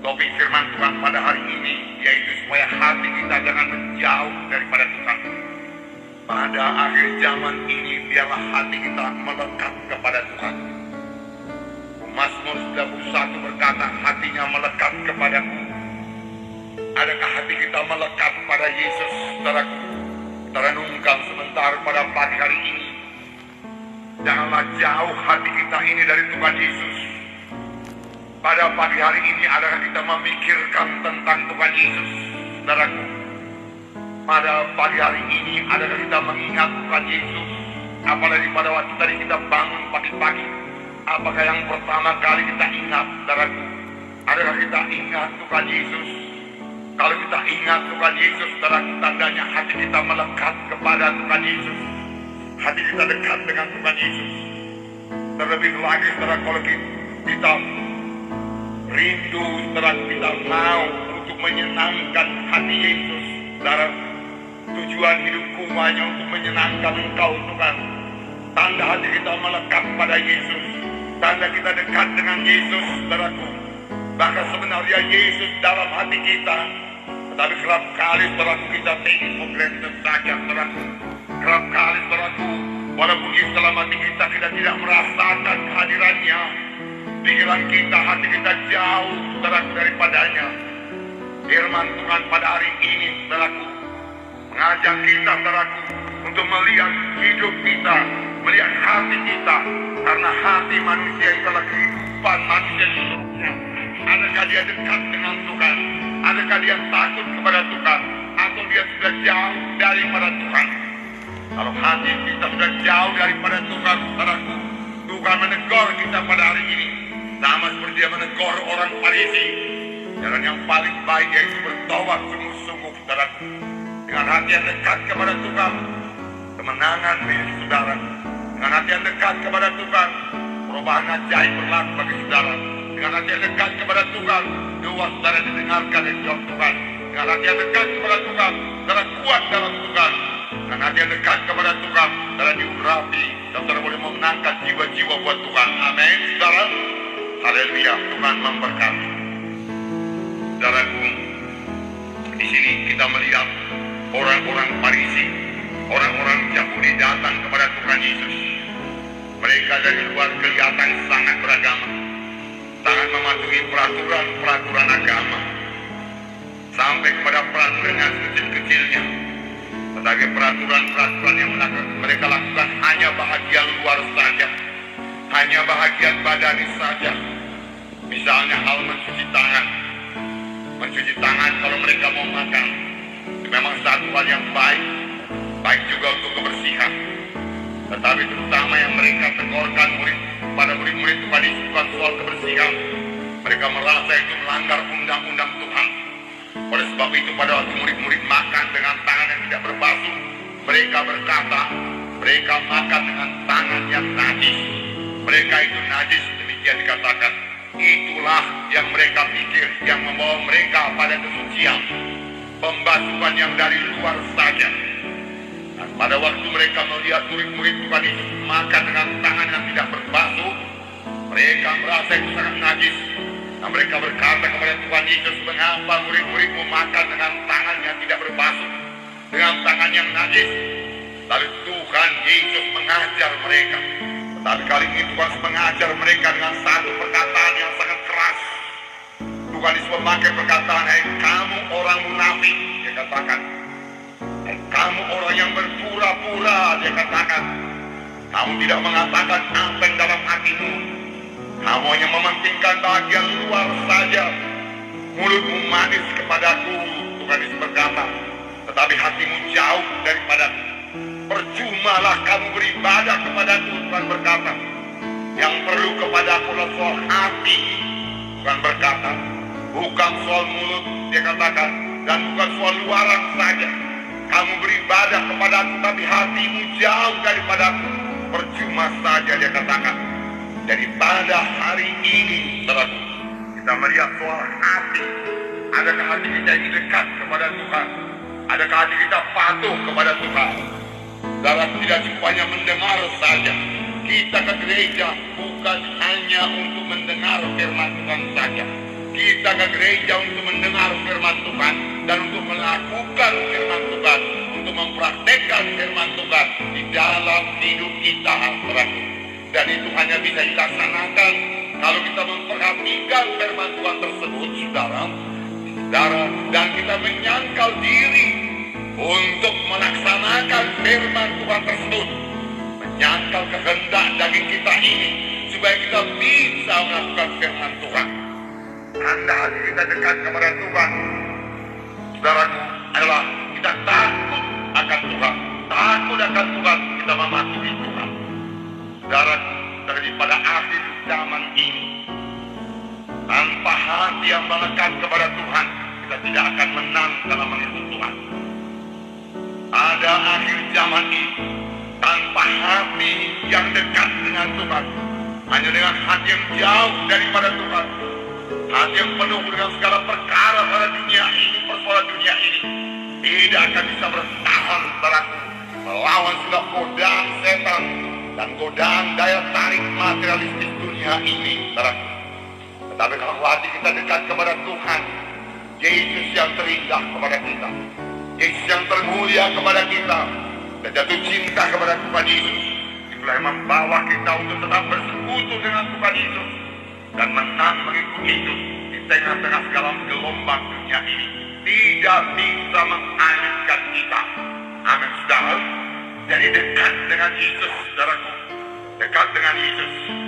Topik firman Tuhan pada hari ini yaitu supaya hati kita jangan menjauh daripada Tuhan. Pada akhir zaman ini biarlah hati kita melekat kepada Tuhan. Mazmur 91 berkata, hatinya melekat kepadaku. Adakah hati kita melekat pada Yesus, saudaraku? Kita renungkan sebentar pada pagi hari ini. Janganlah jauh hati kita ini dari Tuhan Yesus. Pada pagi hari ini adakah kita memikirkan tentang Tuhan Yesus, saudaraku? Pada pagi hari ini adakah kita mengingat Tuhan Yesus? Apalagi pada waktu tadi kita bangun pagi-pagi, apakah yang pertama kali kita ingat, saudaraku? Adakah kita ingat Tuhan Yesus? Kalau kita ingat Tuhan Yesus, saudaraku, tandanya hati kita melekat kepada Tuhan Yesus. Hati kita dekat dengan Tuhan Yesus. Terlebih lagi, saudara, kalau kita rindu, saudara, kita mau untuk menyenangkan hati Yesus, saudara. Tujuan hidupku hanya untuk menyenangkan Engkau, Tuhan. Tanda hati kita melekat pada Yesus, tanda kita dekat dengan Yesus, saudaraku. Bahkan sebenarnya Yesus dalam hati kita, tetapi kerap kali, saudaraku, kita take it for granted saja, saudaraku. Kerap kali, saudaraku, walaupun Yesus dalam hati kita tidak merasakan kehadirannya. Pikiran kita, hati kita jauh, saudaraku, daripadanya. Firman Tuhan pada hari ini, saudaraku, mengajak kita, saudaraku, untuk melihat hidup kita, melihat hati kita. Karena hati manusia itu adalah kehidupan manusia seluruhnya. Adakah dia dekat dengan Tuhan? Adakah dia takut kepada Tuhan? Atau dia sudah jauh daripada Tuhan? Kalau hati kita sudah jauh daripada Tuhan, saudaraku, Tuhan menegur kita pada hari ini. Sama seperti dia menegur orang Farisi. Jalan yang paling baik yaitu bertobat sungguh-sungguh, saudaraku. Dengan hati yang dekat kepada Tuhan, kemenangan milik saudara. Dengan hati yang dekat kepada Tuhan, perubahan ajaib berlaku bagi saudara. Dengan hati yang dekat kepada Tuhan, doa saudara didengarkan dan dijawab Tuhan. Dengan hati yang dekat kepada Tuhan, saudara kuat dalam Tuhan. Dengan hati yang dekat kepada Tuhan, saudara diurapi, dan saudara boleh memenangkan jiwa-jiwa buat Tuhan. Amin, saudara. Haleluya, Tuhan memberkati. Saudaraku, di sini kita melihat orang-orang Farisi, orang-orang Yahudi datang kepada Tuhan Yesus. Mereka dari luar kelihatan sangat beragama, sangat mematuhi peraturan-peraturan agama, sampai kepada peraturan yang kecil-kecilnya. Tetapi peraturan-peraturan yang mereka lakukan hanya bahagian luar saja, hanya bahagian badani saja. Misalnya hal mencuci tangan. Mencuci tangan kalau mereka mau makan, memang satu hal yang baik juga untuk kebersihan. Tetapi terutama yang mereka tegurkan pada murid-murid Tuhan Yesus bukan soal kebersihan. Mereka merasa itu melanggar undang-undang Tuhan. Oleh sebab itu pada waktu murid-murid makan dengan tangan yang tidak berbasuh, mereka berkata, mereka makan dengan tangan yang najis. Mereka itu najis, demikian dikatakan. Itulah yang mereka pikir yang membawa mereka pada kesucian, pembasuhan yang dari luar saja. Dan pada waktu mereka melihat murid-murid Tuhan itu makan dengan tangan yang tidak berbasuh, mereka merasa itu sangat najis. Dan mereka berkata kepada Tuhan Yesus, mengapa murid-muridmu makan dengan tangan yang tidak berbasuh, dengan tangan yang najis? Lalu Tuhan Yesus mengajar mereka. Tetapi kali ini Tuhan mengajar mereka dengan satu perkataan yang sangat keras. Tuhan Yesus memakai perkataan, hai kamu orang munafik, dia katakan. Hai kamu orang yang berpura-pura, dia katakan. Kamu tidak mengatakan apa yang dalam hatimu. Kamu hanya mementingkan bagian luar saja. Mulutmu manis kepadaku, Tuhan Yesus berkata, tetapi hatimu jauh daripadaku. Percumalah kamu beribadah kepadaku, Tuhan berkata. Yang perlu kepadaku adalah soal hati, Tuhan berkata. Bukan soal mulut, dia katakan. Dan bukan soal luaran saja. Kamu beribadah kepadaku, tapi hatimu jauh daripadaku. Percuma saja, dia katakan. Jadi pada hari ini, saudara, kita melihat soal hati. Adakah hati kita ini dekat kepada Tuhan? Adakah hati kita patuh kepada Tuhan? Dalam tidak cukup hanya mendengar saja. Kita ke gereja bukan hanya untuk mendengar firman Tuhan saja. kita ke gereja untuk mendengar firman Tuhan dan untuk melakukan firman Tuhan, untuk mempraktekkan firman Tuhan di dalam hidup kita, saudaraku. Dan itu hanya bisa dilaksanakan kalau kita memperhatikan firman Tuhan tersebut, saudara, dan kita menyangkal diri untuk melaksanakan firman Tuhan tersebut, menyangkal kehendak daging kita ini supaya kita bisa melakukan firman Tuhan. Tanda hati kita dekat kepada Tuhan, saudaraku, adalah kita takut akan Tuhan. Takut akan Tuhan, kita mematuhi Tuhan. Saudaraku, daripada akhir zaman ini, tanpa hati yang melekat kepada Tuhan, kita tidak akan menang dalam mengikut Tuhan. Ada akhir zaman ini, tanpa hati yang dekat dengan Tuhan, hanya dengan hati yang jauh daripada Tuhan, hati yang penuh dengan segala perkara pada dunia ini, persoalan dunia ini, tidak akan bisa bertahan, saudaraku, melawan segala godaan setan dan godaan daya tarik materialistik dunia ini, saudaraku. Tetapi kalau hati kita dekat kepada Tuhan, Yesus yang terindah kepada kita, Yesus yang termulia kepada kita, dan jatuh cinta kepada Tuhan Yesus, itulah yang membawa kita untuk tetap bersekutu dengan Tuhan Yesus dan menang mengikuti Yesus di tengah-tengah segala gelombang dunia ini. Tidak bisa menghanyutkan kita. Amin, saudara. Jadi dekat dengan Yesus, saudaraku. Dekat dengan Yesus